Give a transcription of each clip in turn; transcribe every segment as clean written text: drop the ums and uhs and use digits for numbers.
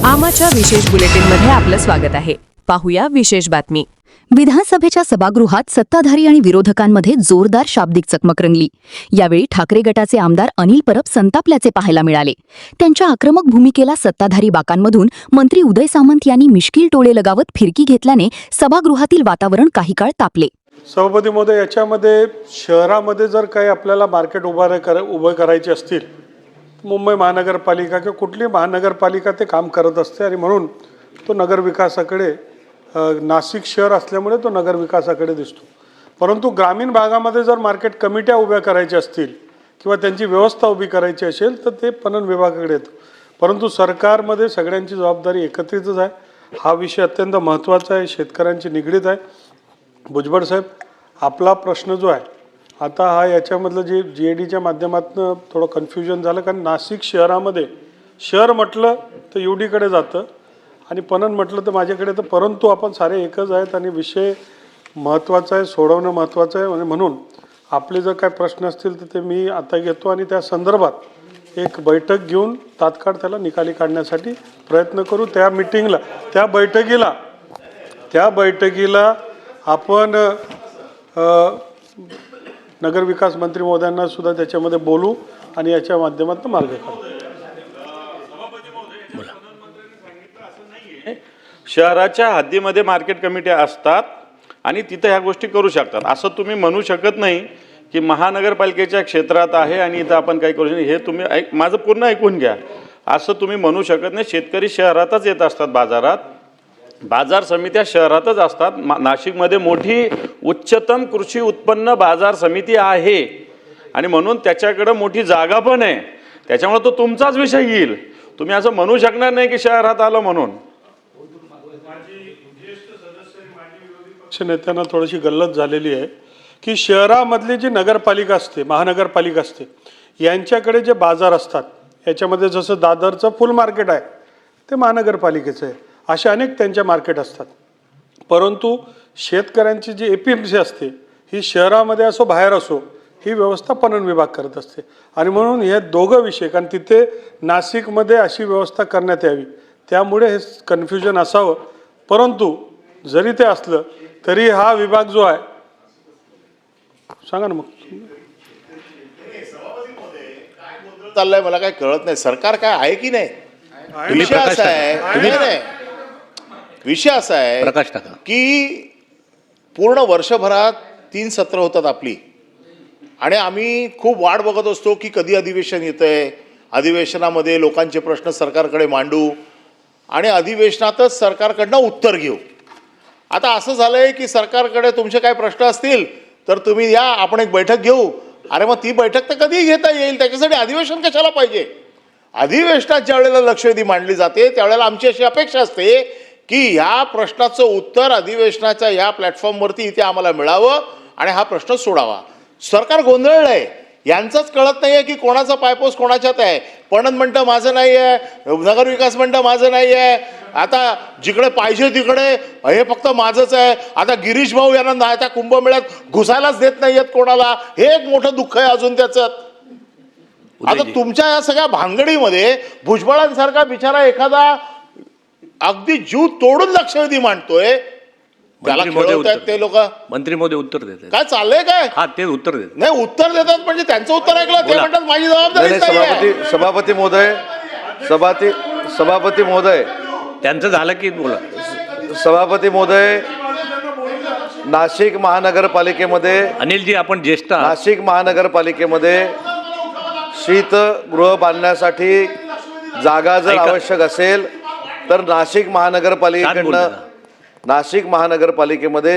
आमाच्या विशेष बुलेटिनमध्ये आपलं स्वागत आहे. पाहूया विशेष बातमी. विधानसभेच्या सभागृहात सत्ताधारी आणि विरोधकांमध्ये जोरदार शाब्दिक चकमक रंगली. यावेळी ठाकरे गटाचे आमदार अनिल परब संतापल्याचे पाहायला मिळाले. त्यांच्या आक्रमक भूमिकेला सत्ताधारी बाकांमधून मंत्री उदय सामंत यांनी मिश्कील टोळे लगावत फिरकी घेतल्याने सभागृहातील वातावरण काही काळ तापले. सभापती महोदय, याच्यामध्ये शहरामध्ये जर काही आपल्याला मार्केट उभं करायचे असतील, मुंबई महानगरपालिका किंवा कुठली महानगरपालिका ते काम करत असते आणि म्हणून तो नगरविकासाकडे, नाशिक शहर असल्यामुळे तो नगरविकासाकडे दिसतो. परंतु ग्रामीण भागामध्ये जर मार्केट कमिट्या उभ्या करायच्या असतील किंवा त्यांची व्यवस्था उभी करायची असेल तर ते पणन विभागाकडे येतं. परंतु सरकारमध्ये सगळ्यांची जबाबदारी एकत्रितच आहे. हा विषय अत्यंत महत्त्वाचा आहे, शेतकऱ्यांची निगडीत आहे. भुजबळ साहेब, आपला प्रश्न जो आहे आता हा, याच्यामधलं जे GADच्या माध्यमातून थोडं कन्फ्युजन झालं, कारण नाशिक शहरामध्ये शहर म्हटलं तर UDकडे जातं आणि पणन म्हटलं तर माझ्याकडे. तर परंतु आपण सारे एकच आहेत आणि विषय महत्त्वाचा आहे, सोडवणं महत्त्वाचं आहे. आणि म्हणून आपले जर काय प्रश्न असतील तर ते मी आता घेतो आणि त्या संदर्भात एक बैठक घेऊन तात्काळ त्याला निकाली काढण्यासाठी प्रयत्न करू. त्या बैठकीला आपण नगरविकास मंत्री महोदयांना सुद्धा त्याच्यामध्ये बोलू आणि याच्या माध्यमातून मार्ग काढू. शहराच्या हद्दीमध्ये मार्केट कमिट्या असतात आणि तिथं ह्या गोष्टी करू शकतात. असं तुम्ही म्हणू शकत नाही की महानगरपालिकेच्या क्षेत्रात आहे आणि इथं आपण काही करू शकतो. हे तुम्ही माझं पूर्ण ऐकून घ्या. असं तुम्ही म्हणू शकत नाही. शेतकरी शहरातच येत असतात, बाजार समित्या शहरातच असतात. नाशिकमध्ये मोठी उच्चतम कृषी उत्पन्न बाजार समिती आहे आणि म्हणून त्याच्याकडं मोठी जागा पण आहे. त्याच्यामुळे तो तुमचाच विषय येईल. तुम्ही असं म्हणू शकणार नाही की शहरात आलं म्हणून. नेत्यांना थोडीशी गल्लत झालेली आहे की शहरामधली जी नगरपालिका असते, महानगरपालिका असते, यांच्याकडे जे बाजार असतात, याच्यामध्ये जसं दादरचं फुल मार्केट आहे ते महानगरपालिकेचं आहे. असे अनेक त्यांच्या मार्केट असतात. परंतु शेतकऱ्यांची जी APMC असते ही शहरामध्ये असो बाहेर असो, ही व्यवस्था पणन विभाग करत असते. आणि म्हणून हे दोघं विषय, कारण तिथे नाशिकमध्ये अशी व्यवस्था करण्यात यावी, त्यामुळे हे कन्फ्युजन असावं. परंतु जरी ते असलं तरी हा विभाग जो आहे, सांगा ना मग. चाललंय मला काय कळत नाही. सरकार काय आहे की नाही? विषय असा आहे की पूर्ण वर्षभरात 3 सत्र होतात आपली आणि आम्ही खूप वाट बघत असतो की कधी अधिवेशन येतंय, अधिवेशनामध्ये लोकांचे प्रश्न सरकारकडे मांडू आणि अधिवेशनातच सरकारकडनं उत्तर घेऊ. आता असं झालंय की सरकारकडे तुमचे काय प्रश्न असतील तर तुम्ही या, आपण एक बैठक घेऊ. अरे मग ती बैठक तर कधी घेता येईल? त्याच्यासाठी अधिवेशन कशाला पाहिजे? अधिवेशनात ज्या वेळेला लक्षवेधी मांडली जाते त्यावेळेला आमची अशी अपेक्षा असते की ह्या प्रश्नाचं उत्तर अधिवेशनाच्या ह्या प्लॅटफॉर्मवरती इथे आम्हाला मिळावं आणि हा प्रश्न सोडावा. सरकार गोंधळलंय, यांचंच कळत नाही आहे की कोणाचा पायपोस कोणाच्यात आहे. पणन म्हणतं माझं नाही आहे, नगरविकास म्हणतं माझं नाही आहे, आता जिकडे पाहिजे तिकडे हे फक्त माझंच आहे. आता गिरीश भाऊ यांना त्या कुंभमेळ्यात घुसायलाच देत नाही आहेत कोणाला. हे एक मोठं दुःख आहे अजून त्याचं. आता तुमच्या या सगळ्या भानगडीमध्ये भुजबळांसारखा बिचारा एखादा अगदी जीव तोडून लक्षवेधी मांडतोय, त्याला खेळवतायत ते लोक. मंत्री महोदय उत्तर देतात. काय चाललंय काय? हा, ते उत्तर देतात. नाही, उत्तर देतात म्हणजे त्यांचं उत्तर ऐकलं ते म्हणतात माझी जबाबदारी. सभापती महोदय त्यांचं झालं की बोला. सभापती महोदय, नाशिक महानगरपालिकेमध्ये, अनिलजी आपण ज्येष्ठ आहात. नाशिक महानगरपालिकेमध्ये शीतगृह बांधण्यासाठी जागा जर आवश्यक असेल तर नाशिक महानगरपालिकेमध्ये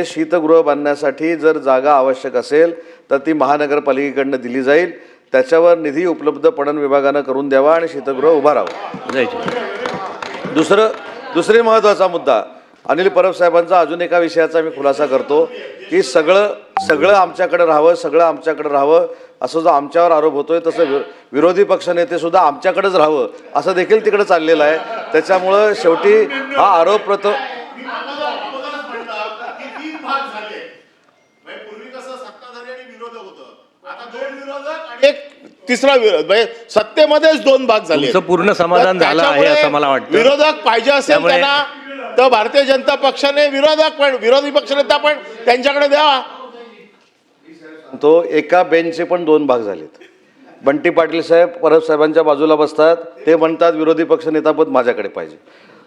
शीतगृह बांधण्यासाठी जर जागा आवश्यक असेल तर ती महानगरपालिकेकडनं दिली जाईल. त्याच्यावर निधी उपलब्ध पणन विभागानं करून द्यावा आणि शीतगृह उभा राहावं. दुसरे महत्त्वाचा मुद्दा, अनिल परब साहेबांचा अजून एका विषयाचा मी खुलासा करतो की सगळं आमच्याकडे राहावं असं जो आमच्यावर आरोप होतोय, तसं विरोधी पक्षनेते सुद्धा आमच्याकडेच राहावं असं देखील तिकडे चाललेलं आहे. त्याच्यामुळं शेवटी हा आरोप एक तिसरा विरोध म्हणजे सत्तेमध्येच दोन भाग झाले. तुमचं पूर्ण समाधान तर झालं आहे त्याच्यामुळे असं मला वाटतं. विरोधक पाहिजे असेल त्यामुळे- त्यांना तर भारतीय जनता पक्षाने विरोधी पक्षनेता पण त्यांच्याकडे द्यावा. तो एका बेंचचे पण दोन भाग झालेत. बंटी पाटील साहेब परब साहेबांच्या बाजूला बसतात, ते म्हणतात विरोधी पक्षनेतापद माझ्याकडे पाहिजे.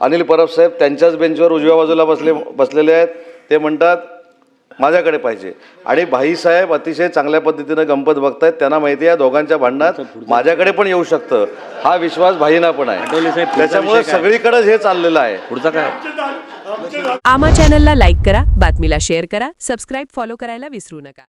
अनिल परब साहेब त्यांच्याच बेंचवर उजव्या बाजूला बसलेले आहेत, ते म्हणतात माझ्याकडे पाहिजे. आणि भाईसाहेब अतिशय चांगल्या पद्धतीनं गंमत बघतायत, त्यांना माहिती आहे दोघांच्या भांडणात माझ्याकडे पण येऊ शकतं, हा विश्वास भाईंना पण आठवले आहे. साहेब, पुढचा त्याच्यामुळे विषय काय? सगळीकडेच हे चाललेलं आहे. पुढचा काय? आमा चॅनलला लाईक करा, बातमीला शेअर करा, सबस्क्राईब फॉलो करायला विसरू नका.